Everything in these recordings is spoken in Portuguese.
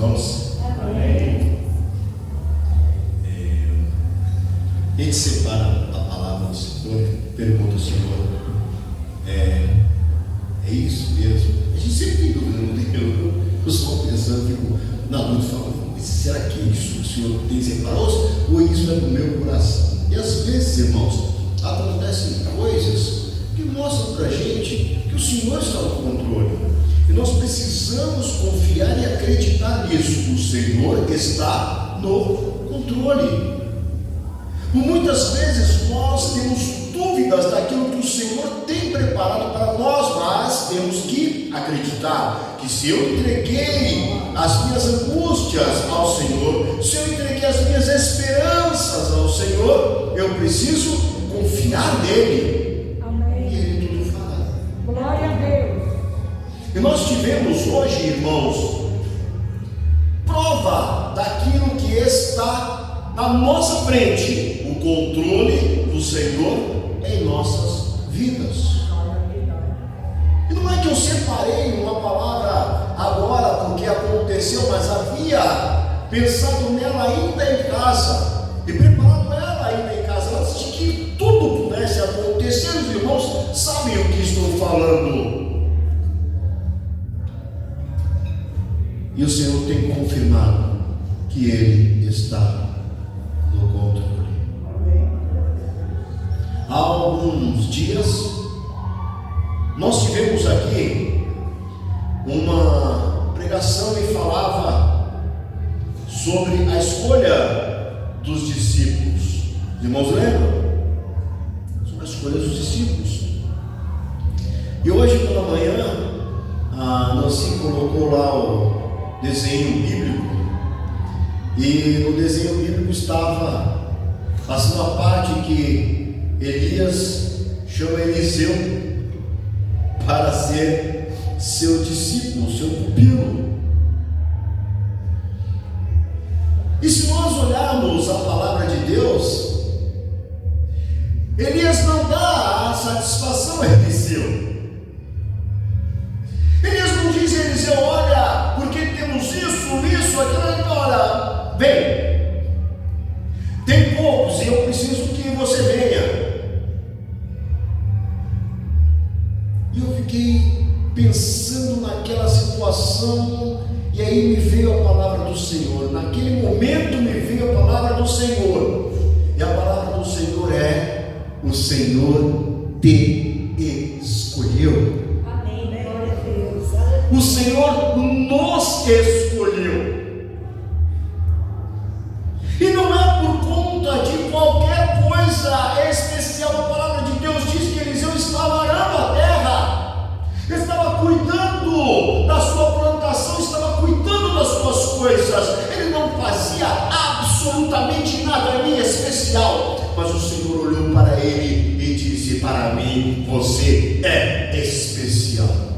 irmãos? Amém. A gente separa a palavra do Senhor, pergunta ao Senhor, é isso mesmo? A gente sempre tem dúvida, eu só pensando, fico na dúvida, falo, será que é isso que o Senhor tem separado ou isso é do meu coração? E às vezes, irmãos, acontecem coisas que mostram para a gente que o Senhor está no controle. E nós precisamos confiar e acreditar nisso. O Senhor está no controle. Por muitas vezes nós temos dúvidas daquilo que o Senhor tem preparado para nós, mas temos que acreditar que se eu entreguei as minhas angústias ao Senhor, se eu entreguei as minhas esperanças ao Senhor, eu preciso confiar nele. Amém. E ele tudo fará. Glória a Deus. E nós tivemos hoje, irmãos, prova daquilo que está na nossa frente, o controle do Senhor em nossas vidas. E não é que eu separei uma palavra agora porque aconteceu, mas havia pensado nela ainda em casa e preparado ela ainda em casa antes de que tudo pudesse acontecer. Os irmãos sabem o que estou falando. E o Senhor tem confirmado que Ele está no controle. Há alguns dias nós tivemos aqui uma pregação e falava sobre a escolha dos discípulos. Os irmãos lembram? Sobre a escolha dos discípulos. E hoje pela manhã a Nancy colocou lá o desenho bíblico, e no desenho bíblico estava assim uma parte que Elias chama Eliseu para ser seu discípulo, seu pupilo. E se nós olharmos a palavra de Deus, Elias não dá a satisfação a Eliseu. Elias não diz a Eliseu, olha, porque temos isso, aquilo. Ele olha, vem, tem poucos e eu preciso que você venha. E eu fiquei pensando naquela situação, e aí me veio a palavra do Senhor. Naquele momento me veio a palavra do Senhor, e a palavra do Senhor é: o Senhor te escolheu. O Senhor nos escolheu. E não é por conta de qualquer coisa especial. A palavra de Deus diz que Eliseu estava arando a terra, estava cuidando da sua plantação, estava cuidando das suas coisas. Ele não fazia absolutamente nada em especial, mas o Senhor olhou para ele e disse: para mim você é especial.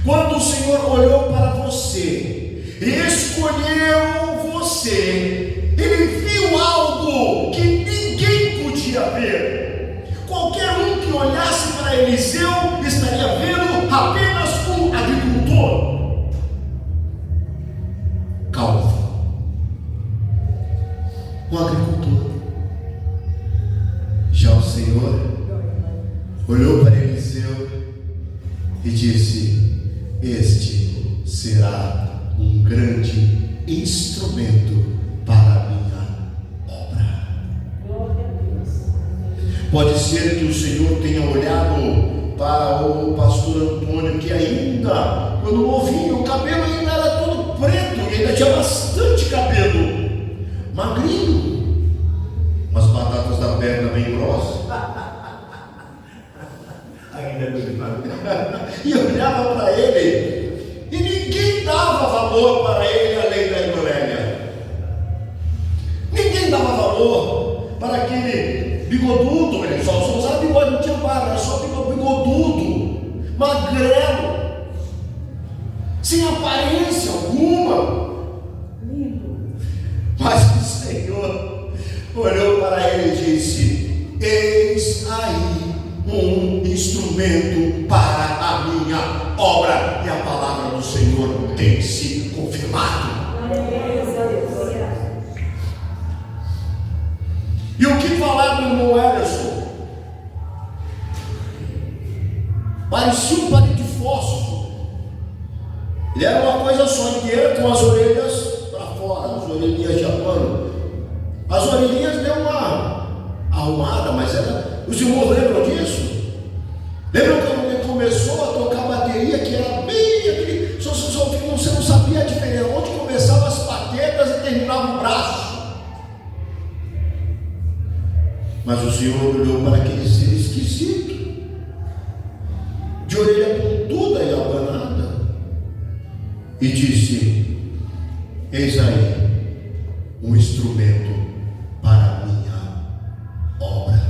Quando o Senhor olhou para você e escolheu você, Ele viu algo que ninguém podia ver. Qualquer um que olhasse para Eliseu estaria vendo apenas um agricultor calvo, um agricultor. Já o Senhor olhou para Eliseu e disse: este será um grande instrumento para a minha obra. Glória a Deus. Pode ser que o Senhor tenha olhado para o pastor Antônio, que ainda, quando novinho, o cabelo ainda era todo preto, e ainda tinha bastante cabelo, magrinho, umas batatas da perna bem grossas. E olhava para ele, e ninguém dava valor para ele além da Enorélia. Ninguém dava valor para aquele bigodudo. Ele só usava bigode, não tinha barba, era só bigodudo, magrelo, sem aparência alguma. Lindo. Mas o Senhor olhou para ele e disse: eis aí um instrumento para a minha obra, e a palavra do Senhor tem se confirmado. E o que falar do irmão Ederson? Parecia um palito de fósforo. Ele era uma coisa só inteira, com as orelhas para fora, as orelhinhas de pano. As orelhinhas deu uma arrumada, mas era. Os irmãos lembram disso? Lembram quando ele começou a tocar bateria, que era bem aquele. Você não sabia a diferença, onde começavam as patetas e terminava o braço. Mas o Senhor olhou para aquele ser esquisito, de orelha pontuda e abanada, e disse: eis aí um instrumento para a minha obra.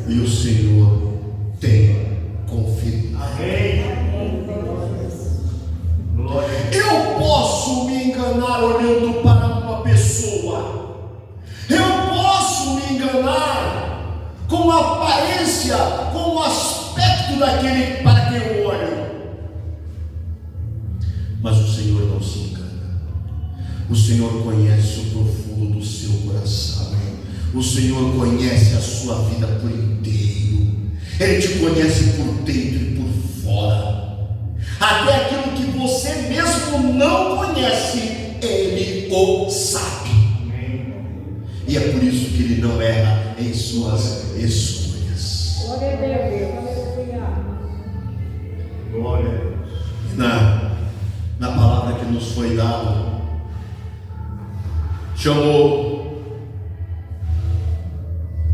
E o Senhor tem confirmado. Eu posso me enganar olhando para uma pessoa. Eu posso me enganar com a aparência, com o aspecto daquele para quem eu olho. Mas o Senhor não se engana. O Senhor conhece o profundo do seu coração. O Senhor conhece a sua vida por inteiro. Ele te conhece por dentro e por fora. Até aquilo que você mesmo não conhece, Ele o sabe. E é por isso que Ele não erra em suas escolhas. Glória a Deus. Glória a Deus. Na palavra que nos foi dada, chamou,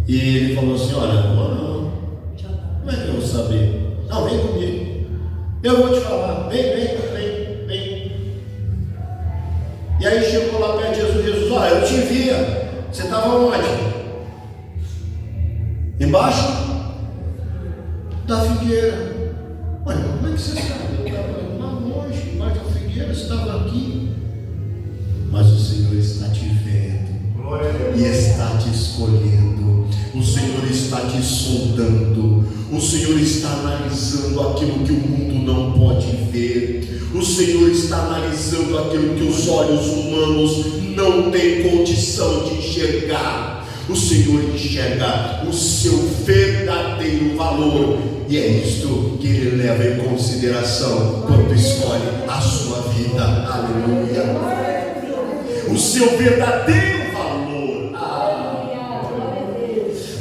e ele falou assim: olha, não, como é que eu vou saber? Não, vem comigo, eu vou te falar, vem. E aí chegou lá perto de Jesus: olha, eu te via, você estava onde? Embaixo da figueira. Olha, como é que você sabe? Eu estava lá longe, embaixo da figueira, você estava aqui. Mas o Senhor está te vendo e está te escolhendo. O Senhor está te sondando. O Senhor está analisando aquilo que o mundo não pode ver. O Senhor está analisando aquilo que os olhos humanos não têm condição de enxergar. O Senhor enxerga o seu verdadeiro valor, e é isto que Ele leva em consideração quando escolhe a sua vida. Aleluia. O seu verdadeiro valor.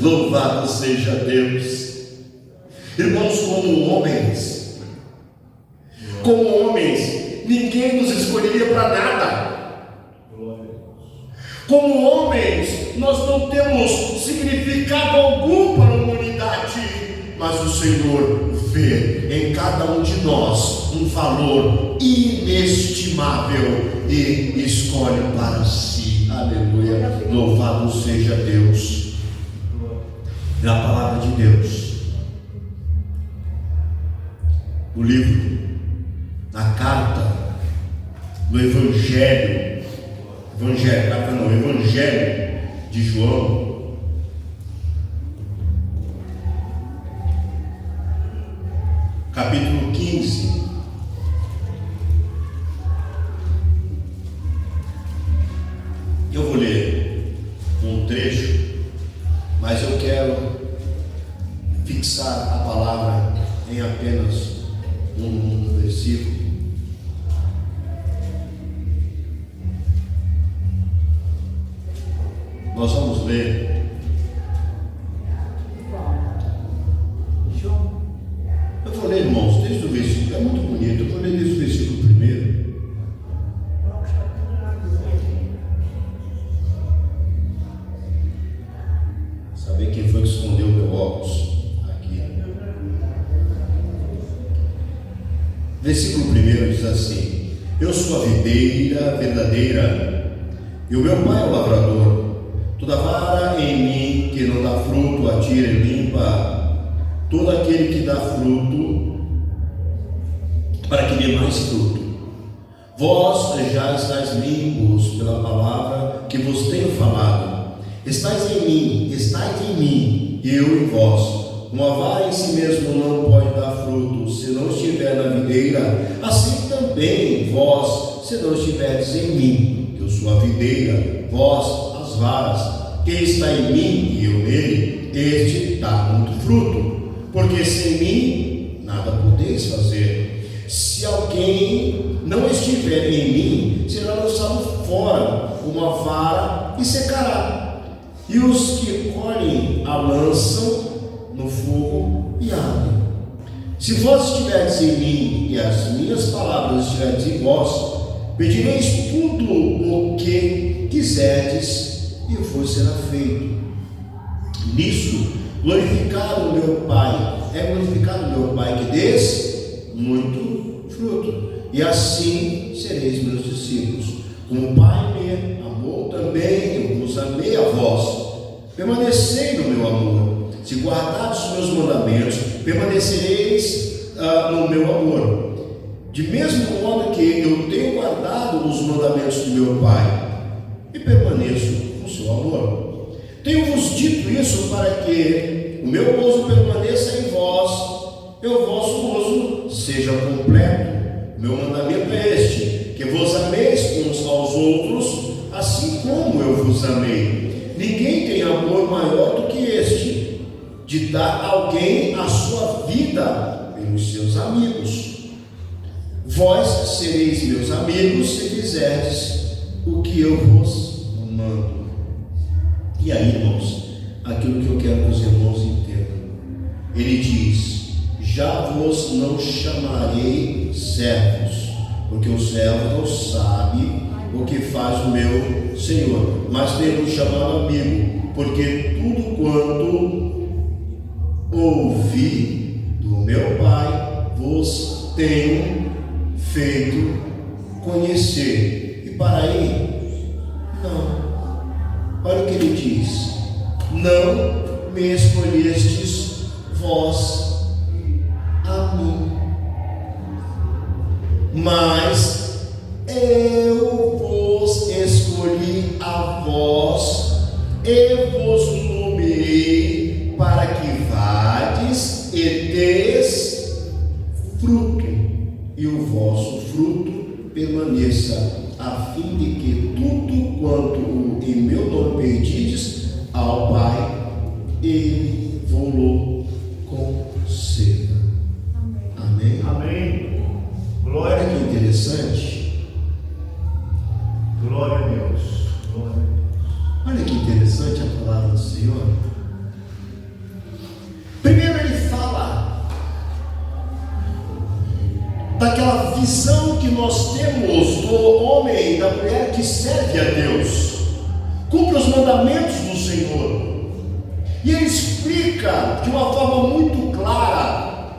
Louvado seja Deus. Irmãos, como homens, ninguém nos escolheria para nada. Como homens, nós não temos significado algum para a humanidade, mas o Senhor vê em cada um de nós um valor inestimável e escolhe para si. Aleluia. Louvado seja Deus. Na palavra de Deus, no livro, na carta, no Evangelho de João, capítulo 15, eu vou ler um trecho, mas eu quero fixar a palavra em apenas um versículo. Nós vamos ler eu vou ler, irmãos, desde o versículo, é muito bonito, eu vou ler desde o versículo primeiro. Saber quem foi que escondeu o meu óculos aqui. Versículo 1 diz assim: eu sou a videira verdadeira, e o meu pai é o lavrador. Toda vara em mim que não dá fruto, atira e limpa. Todo aquele que dá fruto, para que dê mais fruto. Vós já estáis limpos pela palavra que vos tenho falado. Estáis em mim, eu em vós. uma vara em si mesmo não pode dar fruto, se não estiver na videira, assim também vós, se não estiverdes em mim, que eu sou a videira, vós as varas. Quem está em mim e eu nele, este dá muito fruto, porque sem mim nada podeis fazer. Se alguém não estiver em mim, será lançado fora uma vara e secará, e os que colhem a lançam no fogo e ardem. Se vós estiverdes em mim e as minhas palavras estiverdes em vós, pedireis tudo o que quiserdes e vos será feito. Nisso glorificado meu Pai, é glorificado meu Pai que dês muito fruto, e assim sereis meus discípulos. Como o Pai me amou também, eu vos amei a vós. Permanecei no meu amor. Se guardardes os meus mandamentos, permanecereis no meu amor. De mesmo modo que eu tenho guardado os mandamentos do meu Pai e permaneço no seu amor. Tenho-vos dito isso para que o meu gozo permaneça em vós e o vosso gozo seja completo. Meu mandamento é este: que vos ameis uns aos outros, assim como eu vos amei. Ninguém tem amor maior do que este, de dar a alguém a sua vida pelos seus amigos. Vós sereis meus amigos se fizerdes o que eu vos mando. E aí, irmãos, aquilo que eu quero que os irmãos entendam. Ele diz: já vos não chamarei servos, porque o servo não sabe o que faz o meu Senhor, mas tenho chamado amigo, porque tudo quanto ouvi do meu Pai vos tenho feito conhecer. E para aí, não. Olha o que ele diz: não me escolhestes vós a mim, mas eu vos escolhi a vós e vos nomeei para que vades e deis fruto, e o vosso fruto permaneça, a fim de que tudo quanto em meu nome pedides ao Pai, Ele vos conceda. Amém? Amém. Glória Olha a Deus. que interessante. Glória a Deus. Glória a Deus. Olha que interessante a palavra do Senhor. Primeiro ele fala daquela visão que nós temos do homem e da mulher que serve a Deus, cumpre os mandamentos do Senhor, e ele explica de uma forma muito clara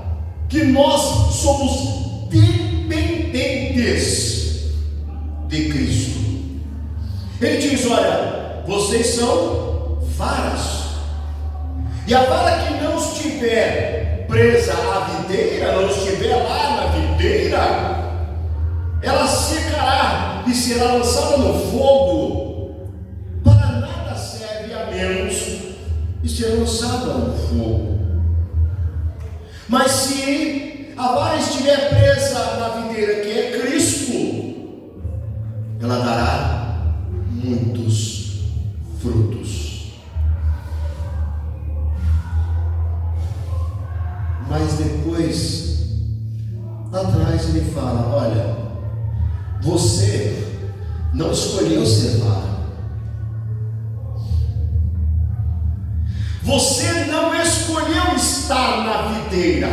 que nós somos dependentes de Cristo. Ele diz: olha, vocês são varas, e a vara que não estiver presa à videira, não estiver lá na videira, ela secará e será lançada no fogo. Para nada serve a menos de ser lançada no fogo. Mas se a vara estiver presa na videira, que é Cristo, ela dará muitos frutos. Mas depois, lá atrás ele fala: olha, você não escolheu ser vara, você não escolheu estar na videira,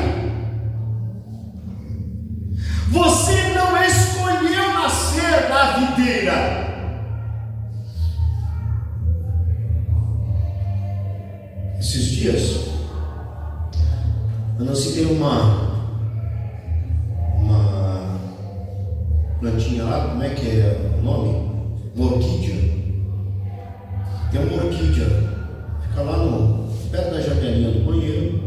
você não escolheu nascer na videira. Esses dias eu nasci, tem uma plantinha lá, como é que é o nome? Uma orquídea. Tem uma orquídea, fica lá perto da janelinha do banheiro.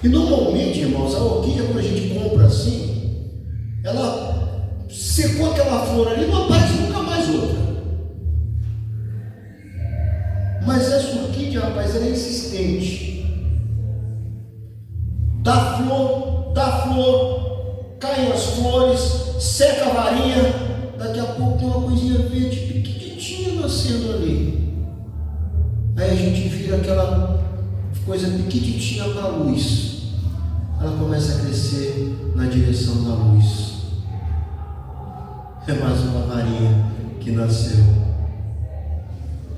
E normalmente, irmãos, a orquídea, quando a gente compra assim, ela secou aquela flor ali, não aparece nunca mais outra. Mas essa orquídea, rapaz, ela é insistente. dá flor, caem as flores, seca a varinha, daqui a pouco tem uma coisinha verde pequitinha nascendo ali. Aí a gente vira aquela coisa pequitinha para a luz. Ela começa a crescer na direção da luz. É mais uma varinha que nasceu.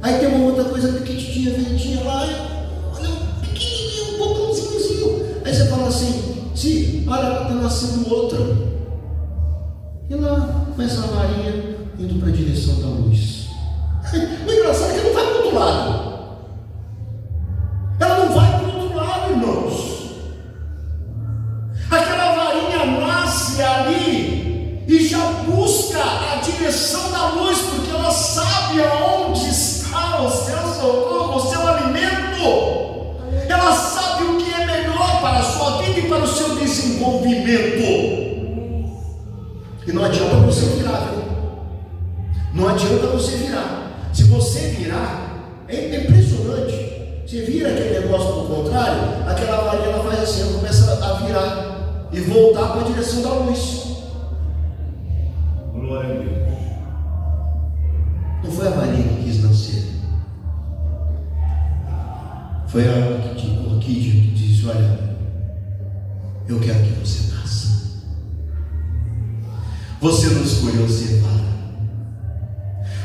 Aí tem uma outra coisa pequitinha, verdinha lá, olha, um pequenininho, um botãozinho. Aí você fala assim, sim, olha, está nascendo outra. E lá começa a varinha indo para a direção da luz. O engraçado é que não vai para o outro lado. Ela não vai para o outro lado, irmãos. Aquela varinha nasce ali e já busca a direção da luz, porque ela sabe aonde está o seu socorro, o seu alimento. Ela sabe o que é melhor para a sua vida e para o seu desenvolvimento. E não adianta você virar, viu? Não adianta você virar. Se você virar, é impressionante. Você vira aquele negócio para o contrário, aquela varinha ela faz assim, ela começa a virar e voltar para a direção da luz. Glória a Deus. Não foi a varinha que quis nascer. Foi a orquídea que disse, olha, eu quero que você nasça. Você não escolheu ser vara.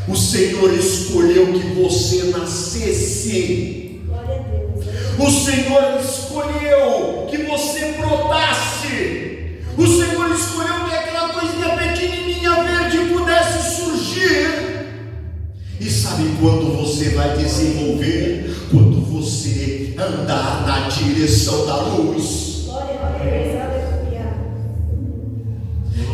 O Senhor escolheu que você nascesse. Glória a Deus. O Senhor escolheu que você brotasse. O Senhor escolheu que aquela coisinha pequenininha verde pudesse surgir. E sabe quando você vai desenvolver? Quando você andar na direção da luz. Glória a Deus. Aleluia.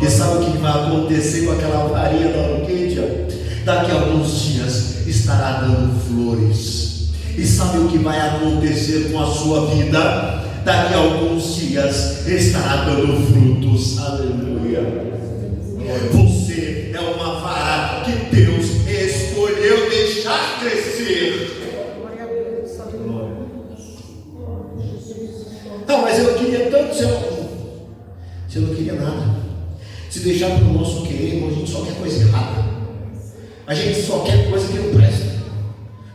E sabe o que vai acontecer com aquela varinha da orquídea? Daqui a alguns dias estará dando flores. E sabe o que vai acontecer com a sua vida? Daqui a alguns dias estará dando frutos. Aleluia. Você é uma vara que Deus escolheu deixar crescer. Glória a Deus. Glória. Não, mas eu queria tanto. Você não queria nada. Se deixar para o nosso querer, irmão, a gente só quer coisa errada. A gente só quer coisa que não presta.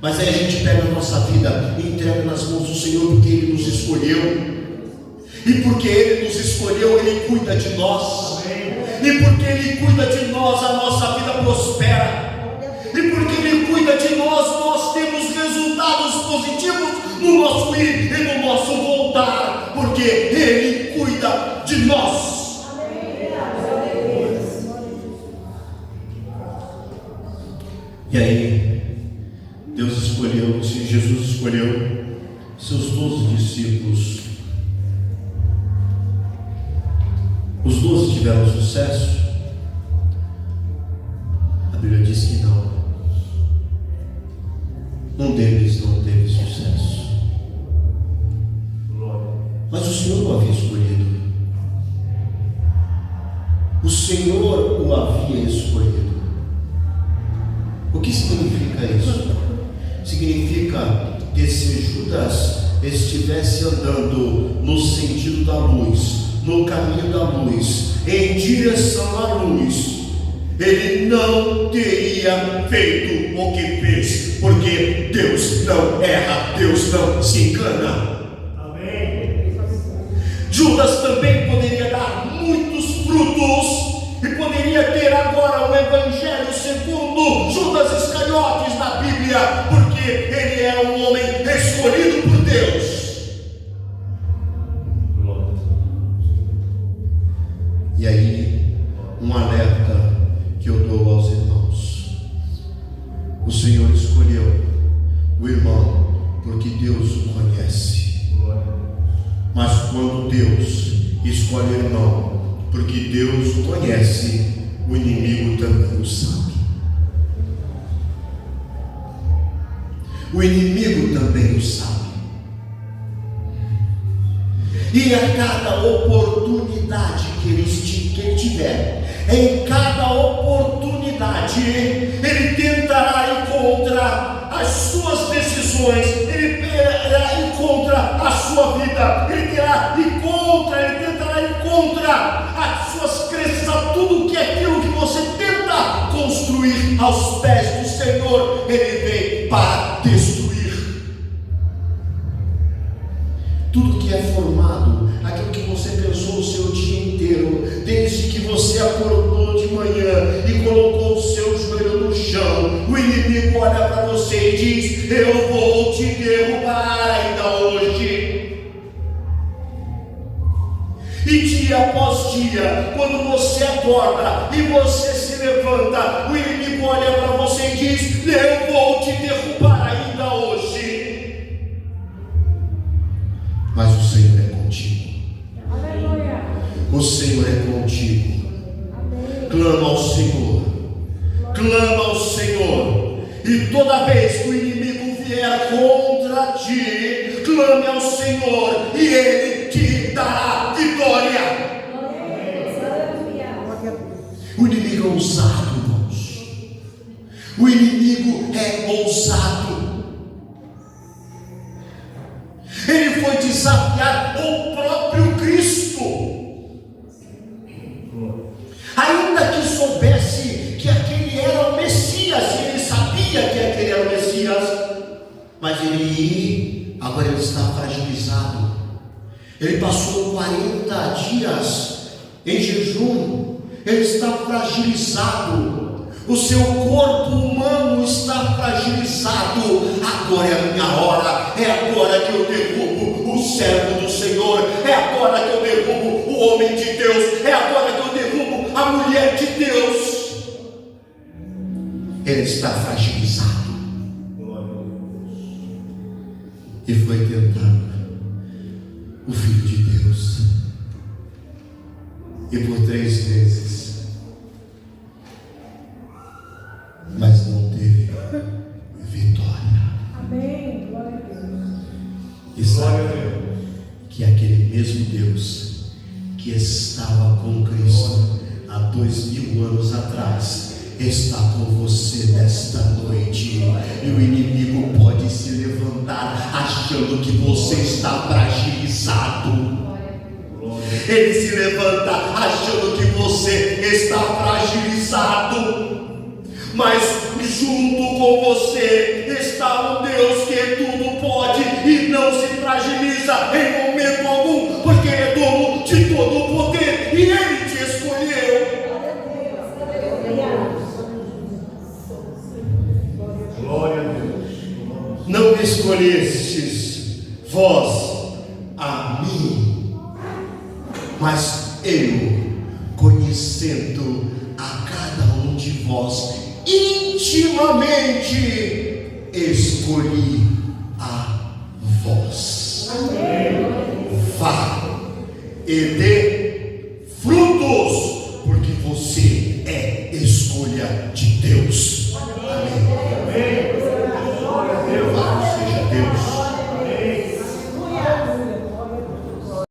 Mas aí a gente pega a nossa vida e entrega nas mãos do Senhor, porque Ele nos escolheu. E porque Ele nos escolheu, Ele cuida de nós. E porque Ele cuida de nós, a nossa vida prospera. E porque Ele cuida de nós, nós temos resultados positivos no nosso ir e no nosso voltar. Porque Ele cuida de nós. E aí, Deus escolheu, Jesus escolheu seus 12 discípulos. Os 12 tiveram sucesso? A Bíblia diz que não. Um deles não teve sucesso. Mas o Senhor o havia escolhido. O Senhor o havia escolhido. O que significa isso? Significa que se Judas estivesse andando no sentido da luz, no caminho da luz, em direção à luz, ele não teria feito o que fez, porque Deus não erra, Deus não se engana. Amém. Judas também poderia dar muitos frutos e poderia ter agora o Evangelho segundo Judas Iscariotes na Bíblia, porque ele é um homem escolhido por Deus. E aí, um alerta que eu dou aos irmãos: o Senhor escolheu o irmão porque Deus o conhece. Mas quando Deus escolhe o irmão porque Deus o conhece, o inimigo também o sabe. O inimigo também o sabe. E a cada oportunidade que ele tiver, em cada oportunidade, ele tentará ir contra as suas decisões, ele terá ir contra a sua vida, ele terá ir contra contra, ele tentará ir contra as suas crenças, a tudo que é aquilo que você tenta construir aos pés do Senhor. Ele vem para destruir tudo que é formado, aquilo que você pensou o seu dia inteiro, desde que você acordou de manhã e colocou o seu joelho no chão. O inimigo olha para você e diz: eu vou te derrubar ainda hoje. E dia após dia, quando você acorda e você se levanta, o inimigo olha para você e diz: eu vou te derrubar ainda hoje. Mas o Senhor é contigo. Aleluia. O Senhor é contigo. Clama ao Senhor. Clama ao Senhor. E toda vez que o inimigo vier contra ti, clame ao Senhor e Ele te dará vitória. O inimigo é ousado, irmãos. O inimigo é ousado. Ele foi desafiar o próprio Cristo. Ainda que soubesse que aquele era o Messias, ele sabia que aquele era o Messias, mas agora ele está fragilizado. Ele passou 40 dias em jejum, ele está fragilizado. O seu corpo humano está fragilizado. Agora é a minha hora. É agora que eu derrubo o servo do Senhor. É agora que eu derrubo o homem de Deus. É agora que eu derrubo a mulher de Deus. Ele está fragilizado. E foi tentar o Filho de Deus. E por 3 vezes. Mas não teve vitória. Amém. Glória a Deus. E sabe que aquele mesmo Deus que estava com Cristo há 2000 anos atrás está com você nesta noite. E o inimigo pode se levantar achando que você está fragilizado. Ele se levanta achando que você está fragilizado. Mas junto com você está um Deus que tudo pode e não se fragiliza em momento algum, porque Ele é dono de todo o poder e Ele te escolheu. Glória a Deus. Não me escolhestes vós a mim, mas eu, conhecendo a cada um de vós intimamente, escolhi a vós. Vá e dê